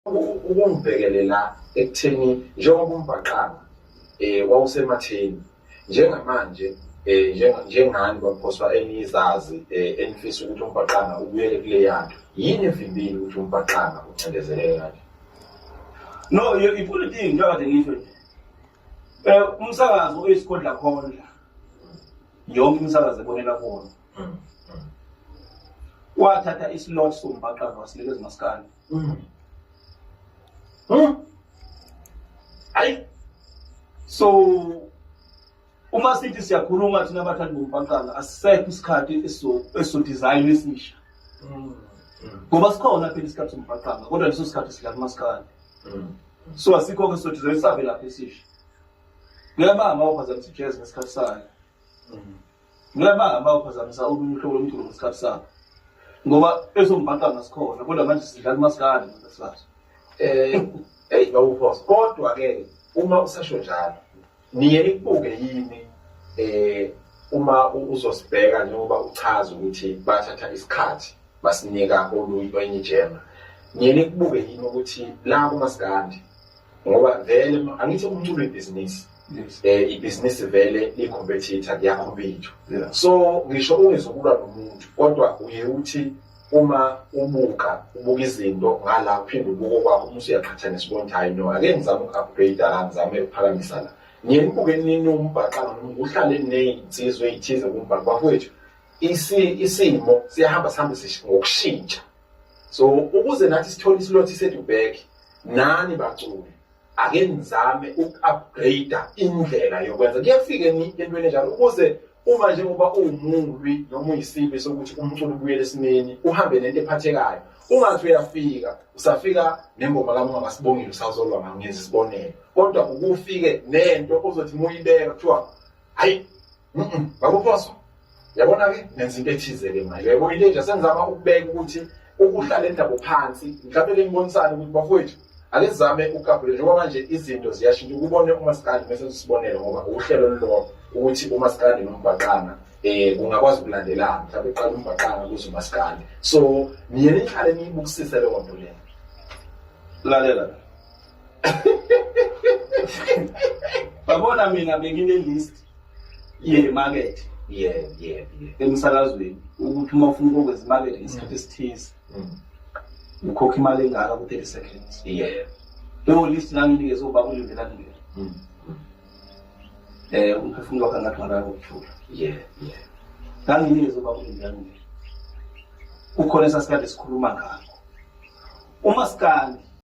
ukungibhekelela ekutheni njengoba umbhaqanga wawusematheni njengamanje njengani kwaphoswa enizazi enifisa ukuthi umbhaqanga ubuyele kule yanto yini evimbile ukuthi umbhaqanga ucindezeleke kanje? No, you put it in njengoba ngisho nje umsakazo oyisikhondla khondla yonke umsakazo ebonela khona wathatha islot sombhaqanga wasinikeza uMaskandi. Hayi, so uma sithi siyakhuluma thina abathandi bombhaqanga asisekho isikhathi eso design esisha ngoba sikhona phela isikhathi sombhaqanga kodwa leso sikhathi sidlala uMaskandi. So asikho ke so design sabe lapha esisha ngiyabanga awuphazamisa jazz ngesikhathi sayo, ngiyabanga awuphazamisa umhlobo lomculo ngesikhathi sayo ngoba esombhaqanga sikhona kodwa manje sidlala uMaskandi ngesikhathi bawuphosa kodwa ke uma usasho njalo niye nibuke yini uma uzosibheka njengoba uchaza ukuthi bathatha isikhathi basinika olunye ijema, niye nibuke yini ukuthi la kuMaskandi ngoba vele angithi umculo webhizinisi ibhizinisi vele licompetitor liyacompete, so ngisho ungezokulwa nomuntu kodwa uye uthi uma ubuka izinto ngala uphinde ubuko kwakho uma usuyaqhathanisa ubona hayi no ake ngizame uku-upgrade la ngizame ukuphakamisa la niye nibuke nini umbhaqanga uhlale nezinsizwe ezithize kumbhaqanga bafowethu isimo siyahamba sihambe ngokushintsha, so ukuze nathi sithole islot sethu-back nani baculi ake nizame uku-upgrade indlela yokwenza kuyafika entweni enjalo ukuze uma njengoba uwumungwi noma uyisibi sokuthi umculo ubuyele esimeni uhambe nento ephathekayo ungathi uyafika usafika nengoma la ungasibongile usazolwa ngenza isibonelo kodwa ukufike nento ozothi muyibeka kuthiwa hayi bakuphoso yabona ke nenza into ethize ke manje yebo into nje sengizama ukubeka ukuthi ukuhlala endaba phansi mhlawumbe lengibonisana ukuthi bafowethu ake sizame ukukabhula njengoba manje izinto ziyashintsha ukubone uMaskandi bese sisibonele ngoba uhlelo lolo ukuthi uMaskandi nombhaqanga kungakwazi ukulandelana mhlawumbe eqala umbhaqanga kuze uMaskandi, so niye nihlale niyibukisise leyo nto leyo. Lalela babona mina bengine list ye-market emsakazweni ukuthi uma ufuna ukwenza imarket ngesikhathi esithize ukhokha imali engaka ku-30 seconds. Leyo list nanginikeze ubaba ulindelani umphefumulo wakhe ngathi ngara ukuthula. Nanginikeze ubaba ulindelani kukhona esasikade sikhuluma ngakho uMaskandi